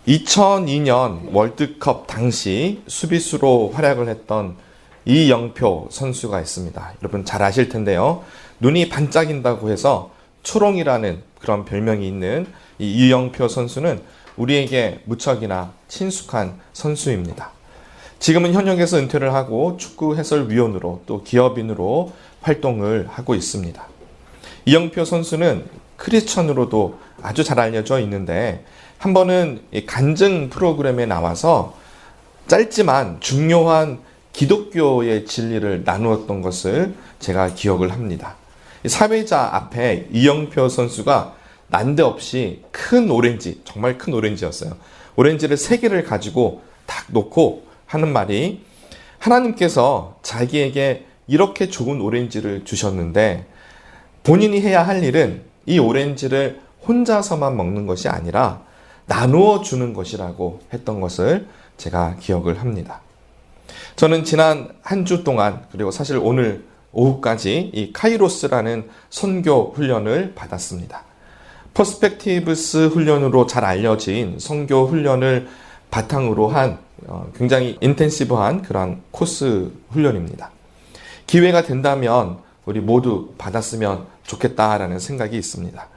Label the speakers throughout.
Speaker 1: 2002년 월드컵 당시 수비수로 활약을 했던 이영표 선수가 있습니다. 여러분 잘 아실 텐데요. 눈이 반짝인다고 해서 초롱이라는 그런 별명이 있는 이 이영표 선수는 우리에게 무척이나 친숙한 선수입니다. 지금은 현역에서 은퇴를 하고 축구 해설위원으로 또 기업인으로 활동을 하고 있습니다. 이영표 선수는 크리스천으로도 아주 잘 알려져 있는데 한 번은 간증 프로그램에 나와서 짧지만 중요한 기독교의 진리를 나누었던 것을 제가 기억을 합니다. 사회자 앞에 이영표 선수가 난데없이 큰 오렌지, 정말 큰 오렌지였어요. 오렌지를 3개를 가지고 딱 놓고 하는 말이, 하나님께서 자기에게 이렇게 좋은 오렌지를 주셨는데 본인이 해야 할 일은 이 오렌지를 혼자서만 먹는 것이 아니라 나누어 주는 것이라고 했던 것을 제가 기억을 합니다. 저는 지난 한 주 동안, 그리고 사실 오늘 오후까지 이 카이로스라는 선교 훈련을 받았습니다. 퍼스펙티브스 훈련으로 잘 알려진 선교 훈련을 바탕으로 한 굉장히 인텐시브한 그런 코스 훈련입니다. 기회가 된다면 우리 모두 받았으면 좋겠다라는 생각이 있습니다.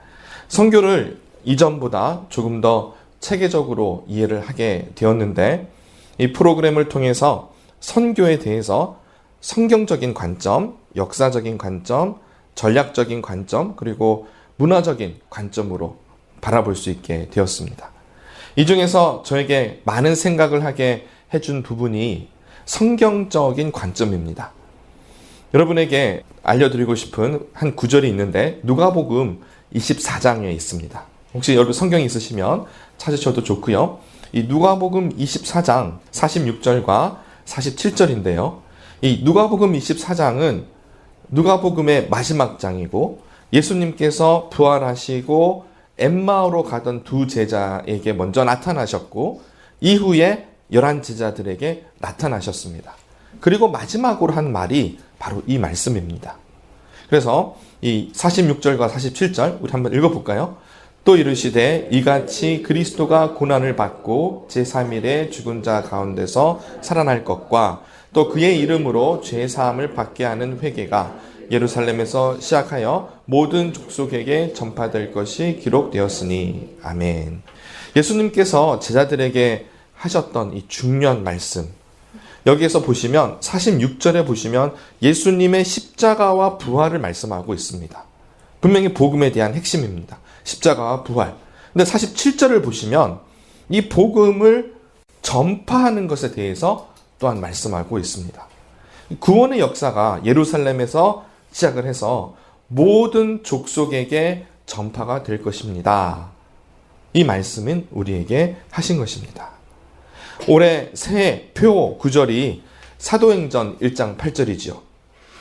Speaker 1: 선교를 이전보다 조금 더 체계적으로 이해를 하게 되었는데, 이 프로그램을 통해서 선교에 대해서 성경적인 관점, 역사적인 관점, 전략적인 관점, 그리고 문화적인 관점으로 바라볼 수 있게 되었습니다. 이 중에서 저에게 많은 생각을 하게 해준 부분이 성경적인 관점입니다. 여러분에게 알려드리고 싶은 한 구절이 있는데 누가복음 24장에 있습니다. 혹시 여러분 성경이 있으시면 찾으셔도 좋고요. 이 누가복음 24장 46절과 47절인데요. 이 누가복음 24장은 누가복음의 마지막 장이고 예수님께서 부활하시고 엠마오로 가던 2 제자에게 먼저 나타나셨고 이후에 11 제자들에게 나타나셨습니다. 그리고 마지막으로 한 말이 바로 이 말씀입니다. 그래서 이 46절과 47절 우리 한번 읽어볼까요? 또 이르시되 이같이 그리스도가 고난을 받고 제3일에 죽은 자 가운데서 살아날 것과 또 그의 이름으로 죄사함을 받게 하는 회개가 예루살렘에서 시작하여 모든 족속에게 전파될 것이 기록되었으니 아멘. 예수님께서 제자들에게 하셨던 이 중요한 말씀, 여기에서 보시면 46절에 보시면 예수님의 십자가와 부활을 말씀하고 있습니다. 분명히 복음에 대한 핵심입니다. 십자가와 부활. 근데 47절을 보시면 이 복음을 전파하는 것에 대해서 또한 말씀하고 있습니다. 구원의 역사가 예루살렘에서 시작을 해서 모든 족속에게 전파가 될 것입니다. 이 말씀은 우리에게 하신 것입니다. 올해 새해 표 구절이 사도행전 1장 8절이지요.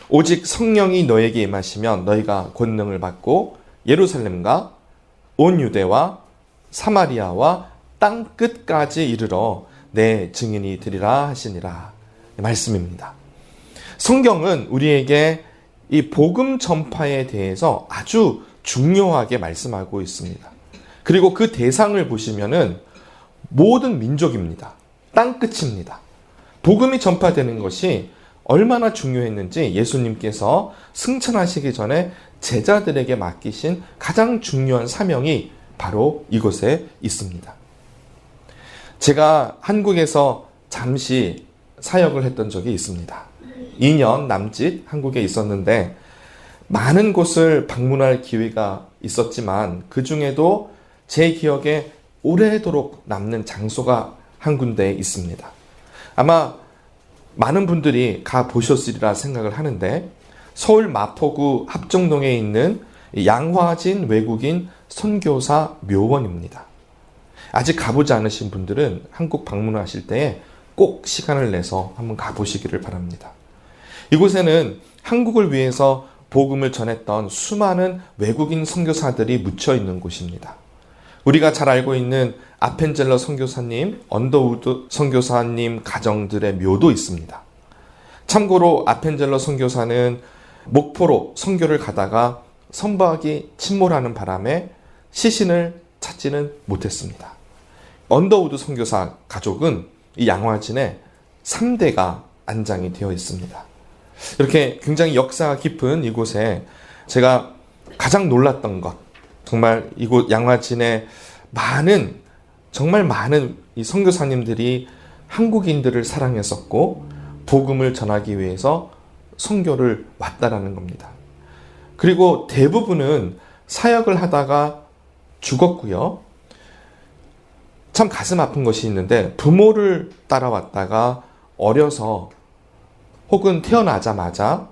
Speaker 1: 오직 성령이 너에게 임하시면 너희가 권능을 받고 예루살렘과 온 유대와 사마리아와 땅 끝까지 이르러 내 증인이 되리라 하시니라. 말씀입니다. 성경은 우리에게 이 복음 전파에 대해서 아주 중요하게 말씀하고 있습니다. 그리고 그 대상을 보시면은 모든 민족입니다. 땅 끝입니다. 복음이 전파되는 것이 얼마나 중요했는지 예수님께서 승천하시기 전에 제자들에게 맡기신 가장 중요한 사명이 바로 이곳에 있습니다. 제가 한국에서 잠시 사역을 했던 적이 있습니다. 2년 남짓 한국에 있었는데 많은 곳을 방문할 기회가 있었지만 그 중에도 제 기억에 오래도록 남는 장소가 한 군데 있습니다. 아마 많은 분들이 가보셨으리라 생각을 하는데 서울 마포구 합정동에 있는 양화진 외국인 선교사 묘원입니다. 아직 가보지 않으신 분들은 한국 방문하실 때에 꼭 시간을 내서 한번 가보시기를 바랍니다. 이곳에는 한국을 위해서 복음을 전했던 수많은 외국인 선교사들이 묻혀 있는 곳입니다. 우리가 잘 알고 있는 아펜젤러 선교사님, 언더우드 선교사님 가정들의 묘도 있습니다. 참고로 아펜젤러 선교사는 목포로 선교를 가다가 선박이 침몰하는 바람에 시신을 찾지는 못했습니다. 언더우드 선교사 가족은 이 양화진에 3대가 안장이 되어 있습니다. 이렇게 굉장히 역사가 깊은 이곳에 제가 가장 놀랐던 것, 정말 이곳 양화진에 정말 많은 이 선교사님들이 한국인들을 사랑했었고 복음을 전하기 위해서 선교를 왔다라는 겁니다. 그리고 대부분은 사역을 하다가 죽었고요. 참 가슴 아픈 것이 있는데 부모를 따라왔다가 어려서 혹은 태어나자마자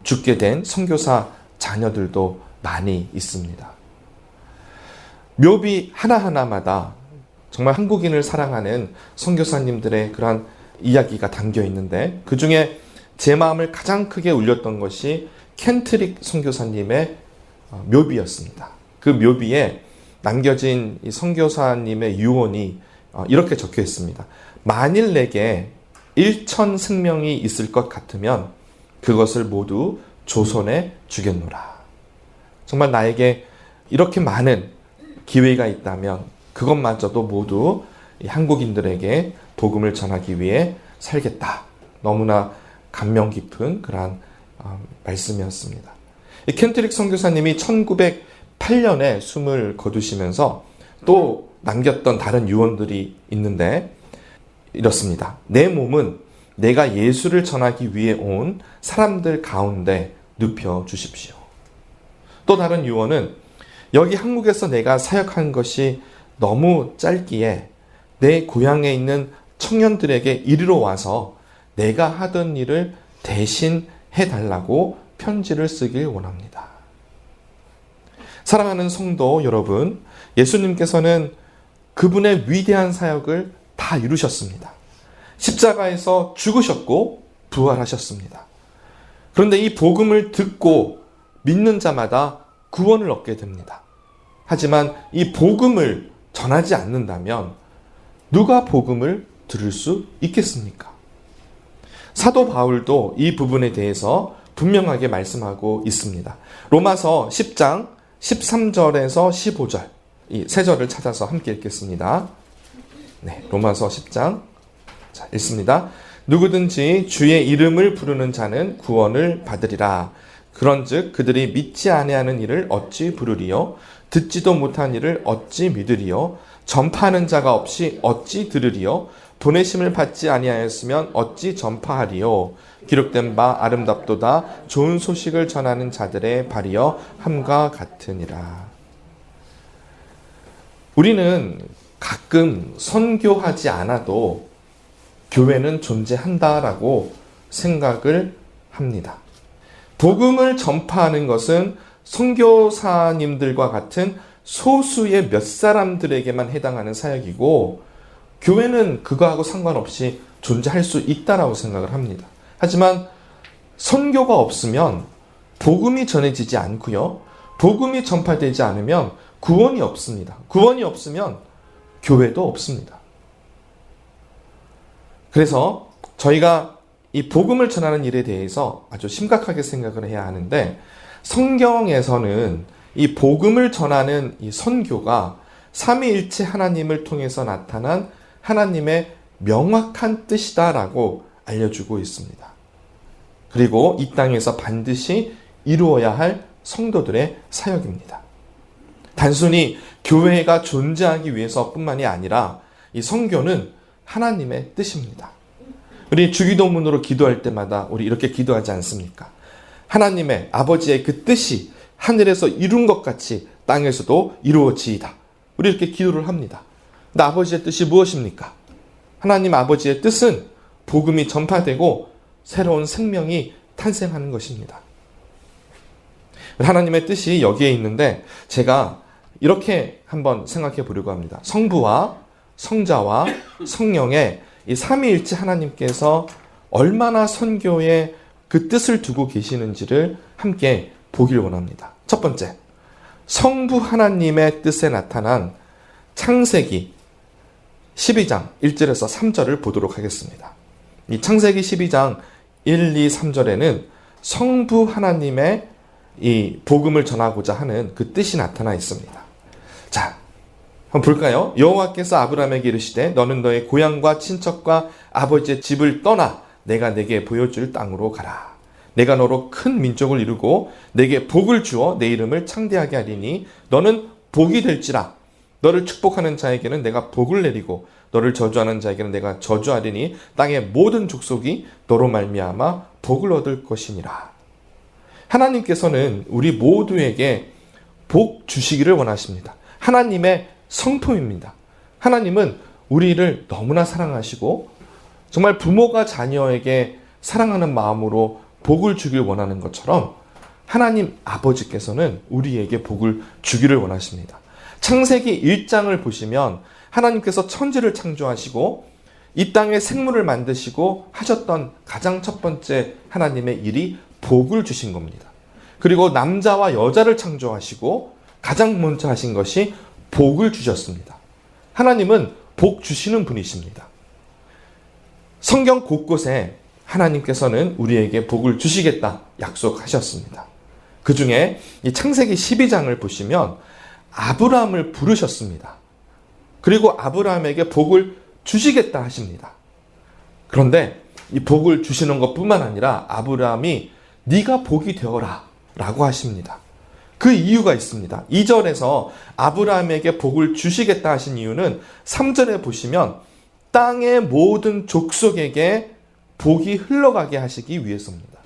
Speaker 1: 죽게 된 선교사 자녀들도 많이 있습니다. 묘비 하나하나마다 정말 한국인을 사랑하는 선교사님들의 그러한 이야기가 담겨 있는데 그 중에 제 마음을 가장 크게 울렸던 것이 켄트릭 선교사님의 묘비였습니다. 그 묘비에 남겨진 이 선교사님의 유언이 이렇게 적혀 있습니다. 만일 내게 1천 생명이 있을 것 같으면 그것을 모두 조선에 주겠노라. 정말 나에게 이렇게 많은 기회가 있다면 그것마저도 모두 한국인들에게 복음을 전하기 위해 살겠다. 너무나 감명 깊은 그러한 말씀이었습니다. 켄트릭 선교사님이 1908년에 숨을 거두시면서 또 남겼던 다른 유언들이 있는데 이렇습니다. 내 몸은 내가 예수를 전하기 위해 온 사람들 가운데 눕혀 주십시오. 또 다른 유언은 여기 한국에서 내가 사역한 것이 너무 짧기에 내 고향에 있는 청년들에게 이리로 와서 내가 하던 일을 대신 해달라고 편지를 쓰길 원합니다. 사랑하는 성도 여러분, 예수님께서는 그분의 위대한 사역을 다 이루셨습니다. 십자가에서 죽으셨고 부활하셨습니다. 그런데 이 복음을 듣고 믿는 자마다 구원을 얻게 됩니다. 하지만 이 복음을 전하지 않는다면 누가 복음을 들을 수 있겠습니까? 사도 바울도 이 부분에 대해서 분명하게 말씀하고 있습니다. 로마서 10장 13절에서 15절 이 세 절을 찾아서 함께 읽겠습니다. 네, 로마서 10장 자, 읽습니다. 누구든지 주의 이름을 부르는 자는 구원을 받으리라. 그런즉 그들이 믿지 아니하는 일을 어찌 부르리요? 듣지도 못한 일을 어찌 믿으리요? 전파하는 자가 없이 어찌 들으리요? 보내심을 받지 아니하였으면 어찌 전파하리요? 기록된 바 아름답도다 좋은 소식을 전하는 자들의 발이여 함과 같으니라. 우리는 가끔 선교하지 않아도 교회는 존재한다라고 생각을 합니다. 복음을 전파하는 것은 선교사님들과 같은 소수의 몇 사람들에게만 해당하는 사역이고 교회는 그거하고 상관없이 존재할 수 있다라고 생각을 합니다. 하지만 선교가 없으면 복음이 전해지지 않고요. 복음이 전파되지 않으면 구원이 없습니다. 구원이 없으면 교회도 없습니다. 그래서 저희가 이 복음을 전하는 일에 대해서 아주 심각하게 생각을 해야 하는데 성경에서는 이 복음을 전하는 이 선교가 삼위일체 하나님을 통해서 나타난 하나님의 명확한 뜻이다라고 알려주고 있습니다. 그리고 이 땅에서 반드시 이루어야 할 성도들의 사역입니다. 단순히 교회가 존재하기 위해서뿐만이 아니라 이 선교는 하나님의 뜻입니다. 우리 주기도문으로 기도할 때마다 우리 이렇게 기도하지 않습니까? 하나님의 아버지의 그 뜻이 하늘에서 이룬 것 같이 땅에서도 이루어지이다. 우리 이렇게 기도를 합니다. 근데 아버지의 뜻이 무엇입니까? 하나님 아버지의 뜻은 복음이 전파되고 새로운 생명이 탄생하는 것입니다. 하나님의 뜻이 여기에 있는데 제가 이렇게 한번 생각해 보려고 합니다. 성부와 성자와 성령의 이 삼위일체 하나님께서 얼마나 선교에 그 뜻을 두고 계시는지를 함께 보길 원합니다. 첫 번째, 성부 하나님의 뜻에 나타난 창세기 12장 1절에서 3절을 보도록 하겠습니다. 이 창세기 12장 1, 2, 3절에는 성부 하나님의 이 복음을 전하고자 하는 그 뜻이 나타나 있습니다. 자, 한번 볼까요? 여호와께서 아브라함에게 이르시되 너는 너의 고향과 친척과 아버지의 집을 떠나 내가 내게 보여줄 땅으로 가라. 내가 너로 큰 민족을 이루고 내게 복을 주어 내 이름을 창대하게 하리니 너는 복이 될지라. 너를 축복하는 자에게는 내가 복을 내리고 너를 저주하는 자에게는 내가 저주하리니 땅의 모든 족속이 너로 말미암아 복을 얻을 것이니라. 하나님께서는 우리 모두에게 복 주시기를 원하십니다. 하나님의 성품입니다. 하나님은 우리를 너무나 사랑하시고 정말 부모가 자녀에게 사랑하는 마음으로 복을 주길 원하는 것처럼 하나님 아버지께서는 우리에게 복을 주기를 원하십니다. 창세기 1장을 보시면 하나님께서 천지를 창조하시고 이 땅에 생물을 만드시고 하셨던 가장 첫 번째 하나님의 일이 복을 주신 겁니다. 그리고 남자와 여자를 창조하시고 가장 먼저 하신 것이 복을 주셨습니다. 하나님은 복 주시는 분이십니다. 성경 곳곳에 하나님께서는 우리에게 복을 주시겠다 약속하셨습니다. 그 중에 이 창세기 12장을 보시면 아브라함을 부르셨습니다. 그리고 아브라함에게 복을 주시겠다 하십니다. 그런데 이 복을 주시는 것뿐만 아니라 아브라함이 네가 복이 되어라 라고 하십니다. 그 이유가 있습니다. 2절에서 아브라함에게 복을 주시겠다 하신 이유는 3절에 보시면 땅의 모든 족속에게 복이 흘러가게 하시기 위해서입니다.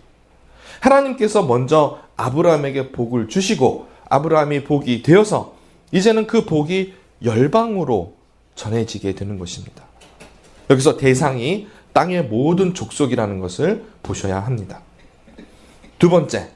Speaker 1: 하나님께서 먼저 아브라함에게 복을 주시고 아브라함이 복이 되어서 이제는 그 복이 열방으로 전해지게 되는 것입니다. 여기서 대상이 땅의 모든 족속이라는 것을 보셔야 합니다. 두 번째,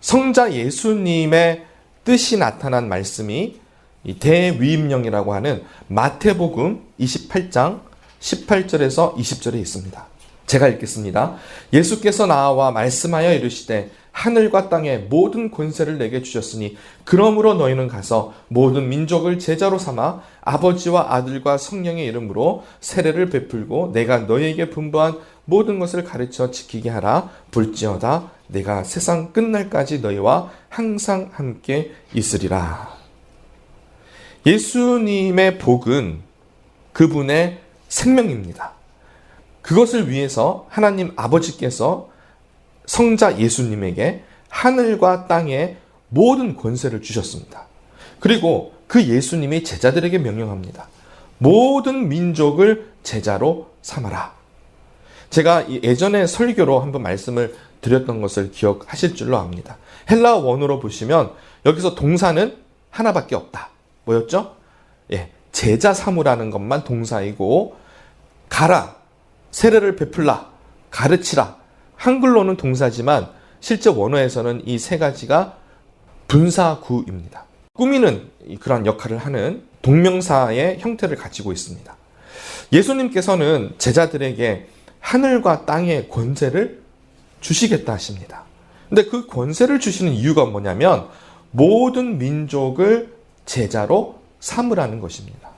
Speaker 1: 성자 예수님의 뜻이 나타난 말씀이 이 대위임령이라고 하는 마태복음 28장 18절에서 20절에 있습니다. 제가 읽겠습니다. 예수께서 나와 말씀하여 이르시되 하늘과 땅의 모든 권세를 내게 주셨으니 그러므로 너희는 가서 모든 민족을 제자로 삼아 아버지와 아들과 성령의 이름으로 세례를 베풀고 내가 너희에게 분부한 모든 것을 가르쳐 지키게 하라. 볼지어다 내가 세상 끝날까지 너희와 항상 함께 있으리라. 예수님의 복은 그분의 생명입니다. 그것을 위해서 하나님 아버지께서 성자 예수님에게 하늘과 땅의 모든 권세를 주셨습니다. 그리고 그 예수님이 제자들에게 명령합니다. 모든 민족을 제자로 삼아라. 제가 예전에 설교로 한번 말씀을 드렸던 것을 기억하실 줄로 압니다. 헬라 원어로 보시면 여기서 동사는 하나밖에 없다. 뭐였죠? 제자 삼으라는 것만 동사이고 가라, 세례를 베풀라, 가르치라. 한글로는 동사지만 실제 원어에서는 이 세 가지가 분사구입니다. 꾸미는 그런 역할을 하는 동명사의 형태를 가지고 있습니다. 예수님께서는 제자들에게 하늘과 땅의 권세를 주시겠다 하십니다. 근데 그 권세를 주시는 이유가 뭐냐면 모든 민족을 제자로 삼으라는 것입니다.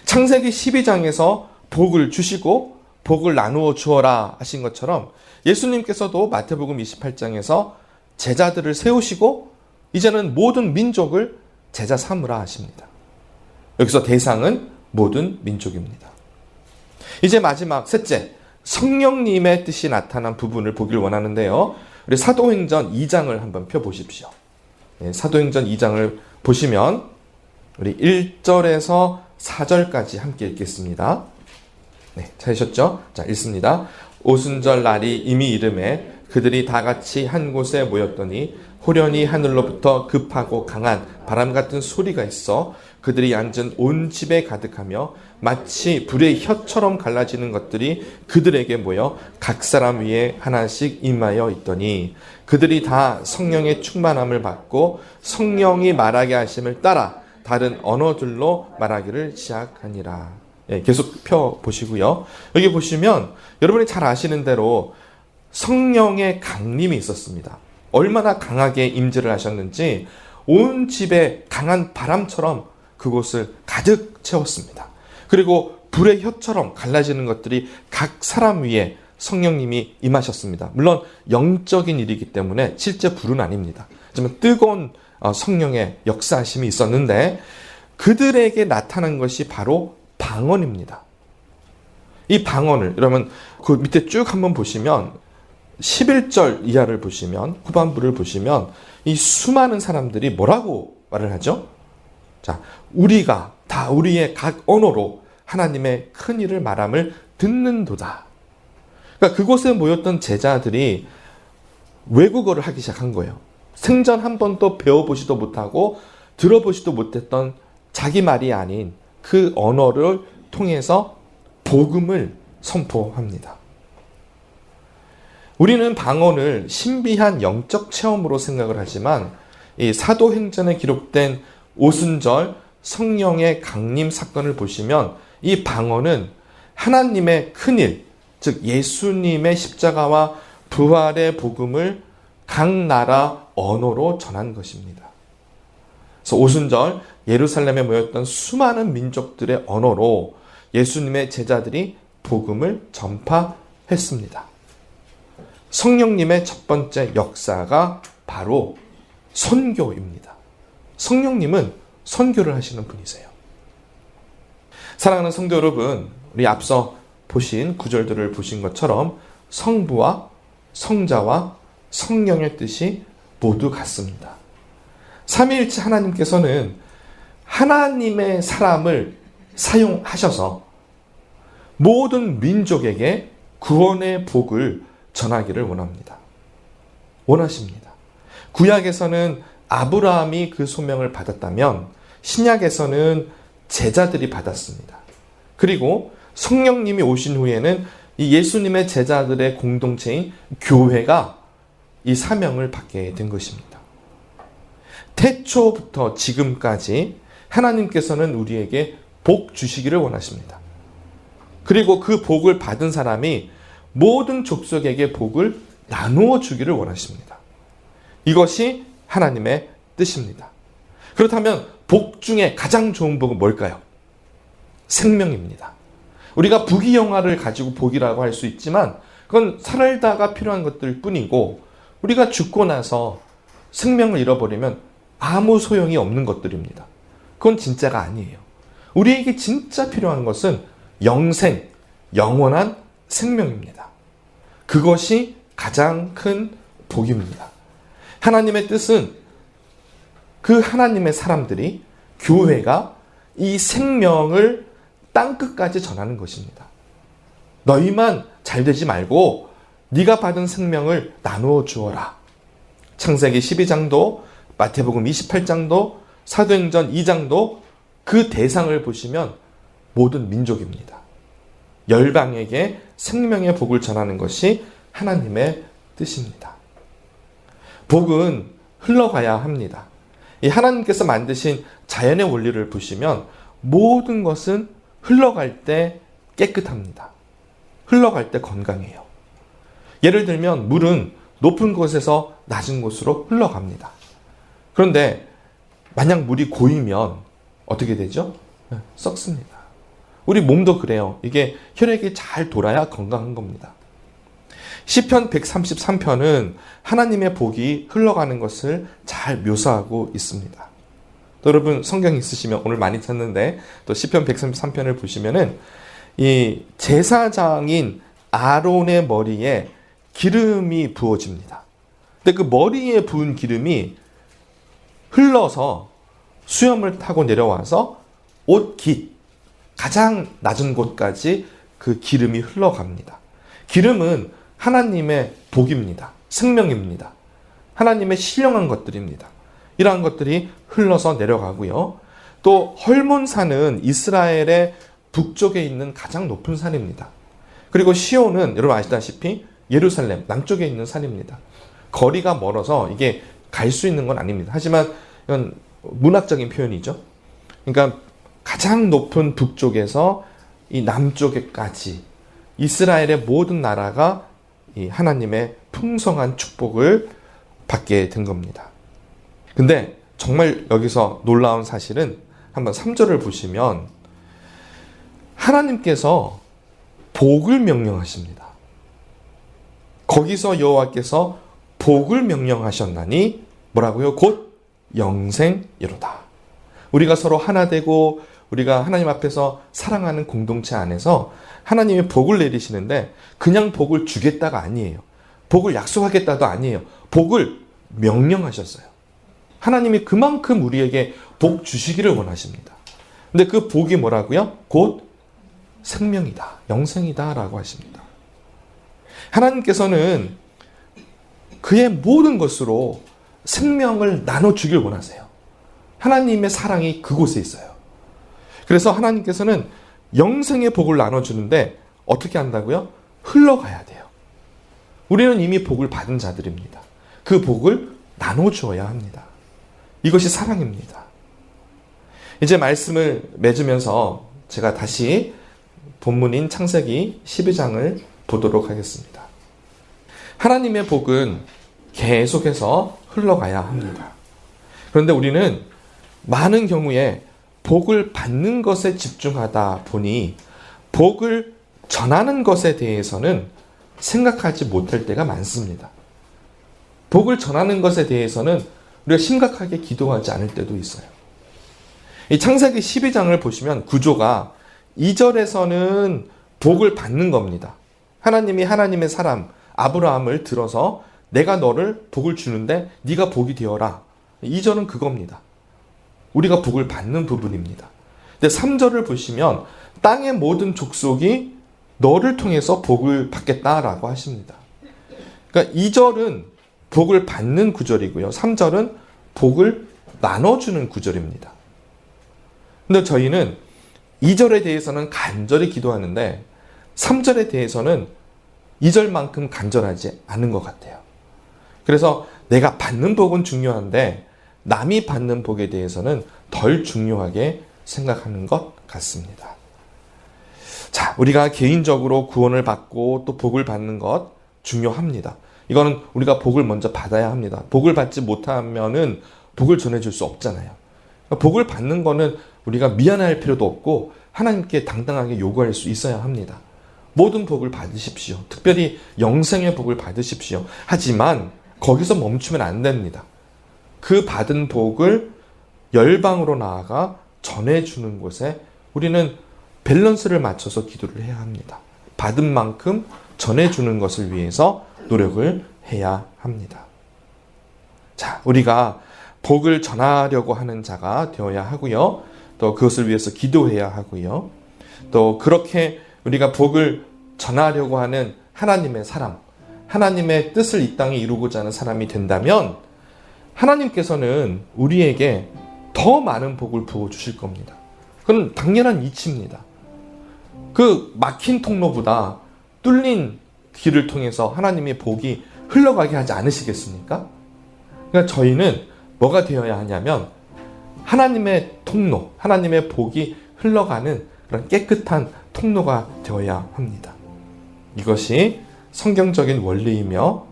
Speaker 1: 창세기 12장에서 복을 주시고 복을 나누어 주어라 하신 것처럼 예수님께서도 마태복음 28장에서 제자들을 세우시고 이제는 모든 민족을 제자 삼으라 하십니다. 여기서 대상은 모든 민족입니다. 이제 마지막 셋째, 성령님의 뜻이 나타난 부분을 보길 원하는데요. 우리 사도행전 2장을 한번 펴보십시오. 사도행전 2장을 보시면 우리 1절에서 4절까지 함께 읽겠습니다. 찾으셨죠? 자, 읽습니다. 오순절 날이 이미 이르매 그들이 다 같이 한 곳에 모였더니 호련히 하늘로부터 급하고 강한 바람 같은 소리가 있어 그들이 앉은 온 집에 가득하며 마치 불의 혀처럼 갈라지는 것들이 그들에게 모여 각 사람 위에 하나씩 임하여 있더니 그들이 다 성령의 충만함을 받고 성령이 말하게 하심을 따라 다른 언어들로 말하기를 시작하니라. 계속 펴보시고요. 여기 보시면 여러분이 잘 아시는 대로 성령의 강림이 있었습니다. 얼마나 강하게 임재를 하셨는지 온 집에 강한 바람처럼 그곳을 가득 채웠습니다. 그리고 불의 혀처럼 갈라지는 것들이 각 사람 위에 성령님이 임하셨습니다. 물론 영적인 일이기 때문에 실제 불은 아닙니다. 하지만 뜨거운 성령의 역사하심이 있었는데 그들에게 나타난 것이 바로 방언입니다. 이 방언을, 여러분 그 밑에 쭉 한번 보시면 11절 이하를 보시면, 후반부를 보시면 이 수많은 사람들이 뭐라고 말을 하죠? 자, 우리가 다 우리의 각 언어로 하나님의 큰 일을 말함을 듣는도다. 그러니까 그곳에 모였던 제자들이 외국어를 하기 시작한 거예요. 생전 한 번도 배워보지도 못하고 들어보지도 못했던 자기 말이 아닌 그 언어를 통해서 복음을 선포합니다. 우리는 방언을 신비한 영적 체험으로 생각을 하지만 이 사도행전에 기록된 오순절 성령의 강림 사건을 보시면 이 방언은 하나님의 큰일, 즉 예수님의 십자가와 부활의 복음을 각 나라 언어로 전한 것입니다. 그래서 오순절 예루살렘에 모였던 수많은 민족들의 언어로 예수님의 제자들이 복음을 전파했습니다. 성령님의 첫 번째 역사가 바로 선교입니다. 성령님은 선교를 하시는 분이세요. 사랑하는 성도 여러분, 우리 앞서 보신 구절들을 보신 것처럼 성부와 성자와 성령의 뜻이 모두 같습니다. 삼위일체 하나님께서는 하나님의 사람을 사용하셔서 모든 민족에게 구원의 복을 전하기를 원하십니다. 구약에서는 아브라함이 그 소명을 받았다면 신약에서는 제자들이 받았습니다. 그리고 성령님이 오신 후에는 이 예수님의 제자들의 공동체인 교회가 이 사명을 받게 된 것입니다. 태초부터 지금까지 하나님께서는 우리에게 복 주시기를 원하십니다. 그리고 그 복을 받은 사람이 모든 족속에게 복을 나누어 주기를 원하십니다. 이것이 하나님의 뜻입니다. 그렇다면 복 중에 가장 좋은 복은 뭘까요? 생명입니다. 우리가 부귀영화를 가지고 복이라고 할 수 있지만 그건 살다가 필요한 것들 뿐이고, 우리가 죽고 나서 생명을 잃어버리면 아무 소용이 없는 것들입니다. 그건 진짜가 아니에요. 우리에게 진짜 필요한 것은 영생, 영원한 생명입니다. 그것이 가장 큰 복입니다. 하나님의 뜻은 그 하나님의 사람들이, 교회가 이 생명을 땅끝까지 전하는 것입니다. 너희만 잘 되지 말고 네가 받은 생명을 나누어 주어라. 창세기 12장도 마태복음 28장도 사도행전 2장도 그 대상을 보시면 모든 민족입니다. 열방에게 생명의 복을 전하는 것이 하나님의 뜻입니다. 복은 흘러가야 합니다. 이 하나님께서 만드신 자연의 원리를 보시면 모든 것은 흘러갈 때 깨끗합니다. 흘러갈 때 건강해요. 예를 들면 물은 높은 곳에서 낮은 곳으로 흘러갑니다. 그런데 만약 물이 고이면 어떻게 되죠? 썩습니다. 우리 몸도 그래요. 이게 혈액이 잘 돌아야 건강한 겁니다. 시편 133편은 하나님의 복이 흘러가는 것을 잘 묘사하고 있습니다. 또 여러분 성경 있으시면 오늘 많이 찾는데 또 시편 133편을 보시면은 이 제사장인 아론의 머리에 기름이 부어집니다. 근데 그 머리에 부은 기름이 흘러서 수염을 타고 내려와서 옷 깃, 가장 낮은 곳까지 그 기름이 흘러갑니다. 기름은 하나님의 복입니다. 생명입니다. 하나님의 신령한 것들입니다. 이러한 것들이 흘러서 내려가고요. 또 헐몬산은 이스라엘의 북쪽에 있는 가장 높은 산입니다. 그리고 시온은 여러분 아시다시피 예루살렘 남쪽에 있는 산입니다. 거리가 멀어서 이게 갈 수 있는 건 아닙니다. 하지만 이건 문학적인 표현이죠. 그러니까 가장 높은 북쪽에서 이 남쪽에까지 이스라엘의 모든 나라가 이 하나님의 풍성한 축복을 받게 된 겁니다. 근데 정말 여기서 놀라운 사실은 한번 3절을 보시면 하나님께서 복을 명령하십니다. 거기서 여호와께서 복을 명령하셨나니 뭐라고요? 곧 영생이로다. 우리가 서로 하나 되고 우리가 하나님 앞에서 사랑하는 공동체 안에서 하나님이 복을 내리시는데 그냥 복을 주겠다가 아니에요. 복을 약속하겠다도 아니에요. 복을 명령하셨어요. 하나님이 그만큼 우리에게 복 주시기를 원하십니다. 근데 그 복이 뭐라고요? 곧 생명이다, 영생이다 라고 하십니다. 하나님께서는 그의 모든 것으로 생명을 나눠주길 원하세요. 하나님의 사랑이 그곳에 있어요. 그래서 하나님께서는 영생의 복을 나눠주는데 어떻게 한다고요? 흘러가야 돼요. 우리는 이미 복을 받은 자들입니다. 그 복을 나눠주어야 합니다. 이것이 사랑입니다. 이제 말씀을 맺으면서 제가 다시 본문인 창세기 12장을 보도록 하겠습니다. 하나님의 복은 계속해서 흘러가야 합니다. 그런데 우리는 많은 경우에 복을 받는 것에 집중하다 보니 복을 전하는 것에 대해서는 생각하지 못할 때가 많습니다. 복을 전하는 것에 대해서는 우리가 심각하게 기도하지 않을 때도 있어요. 이 창세기 12장을 보시면 구조가 2절에서는 복을 받는 겁니다. 하나님이 하나님의 사람 아브라함을 들어서 내가 너를 복을 주는데 네가 복이 되어라. 2절은 그겁니다. 우리가 복을 받는 부분입니다. 근데 3절을 보시면 땅의 모든 족속이 너를 통해서 복을 받겠다라고 하십니다. 그러니까 2절은 복을 받는 구절이고요. 3절은 복을 나눠주는 구절입니다. 근데 저희는 2절에 대해서는 간절히 기도하는데 3절에 대해서는 2절만큼 간절하지 않은 것 같아요. 그래서 내가 받는 복은 중요한데 남이 받는 복에 대해서는 덜 중요하게 생각하는 것 같습니다. 자, 우리가 개인적으로 구원을 받고 또 복을 받는 것 중요합니다. 이거는 우리가 복을 먼저 받아야 합니다. 복을 받지 못하면은 복을 전해줄 수 없잖아요. 복을 받는 거는 우리가 미안할 필요도 없고 하나님께 당당하게 요구할 수 있어야 합니다. 모든 복을 받으십시오. 특별히 영생의 복을 받으십시오. 하지만 거기서 멈추면 안 됩니다. 그 받은 복을 열방으로 나아가 전해주는 곳에 우리는 밸런스를 맞춰서 기도를 해야 합니다. 받은 만큼 전해주는 것을 위해서 노력을 해야 합니다. 자, 우리가 복을 전하려고 하는 자가 되어야 하고요. 또 그것을 위해서 기도해야 하고요. 또 그렇게 우리가 복을 전하려고 하는 하나님의 사람, 하나님의 뜻을 이 땅에 이루고자 하는 사람이 된다면 하나님께서는 우리에게 더 많은 복을 부어주실 겁니다. 그건 당연한 이치입니다. 그 막힌 통로보다 뚫린 길을 통해서 하나님의 복이 흘러가게 하지 않으시겠습니까? 그러니까 저희는 뭐가 되어야 하냐면 하나님의 통로, 하나님의 복이 흘러가는 그런 깨끗한 통로가 되어야 합니다. 이것이 성경적인 원리이며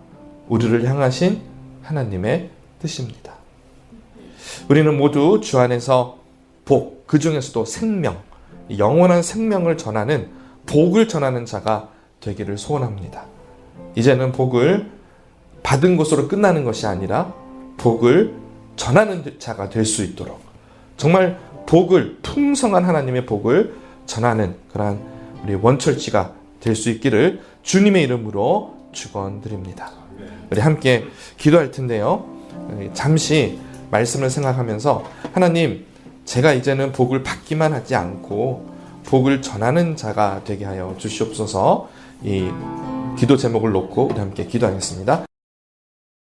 Speaker 1: 우리를 향하신 하나님의 뜻입니다. 우리는 모두 주 안에서 복, 그 중에서도 생명, 영원한 생명을 전하는 복을 전하는 자가 되기를 소원합니다. 이제는 복을 받은 것으로 끝나는 것이 아니라 복을 전하는 자가 될 수 있도록 정말 복을, 풍성한 하나님의 복을 전하는 그러한 우리 원철지가 될 수 있기를 주님의 이름으로 축원드립니다. 우리 함께 기도할 텐데요. 잠시 말씀을 생각하면서 하나님, 제가 이제는 복을 받기만 하지 않고 복을 전하는 자가 되게 하여 주시옵소서. 이 기도 제목을 놓고 우리 함께 기도하겠습니다.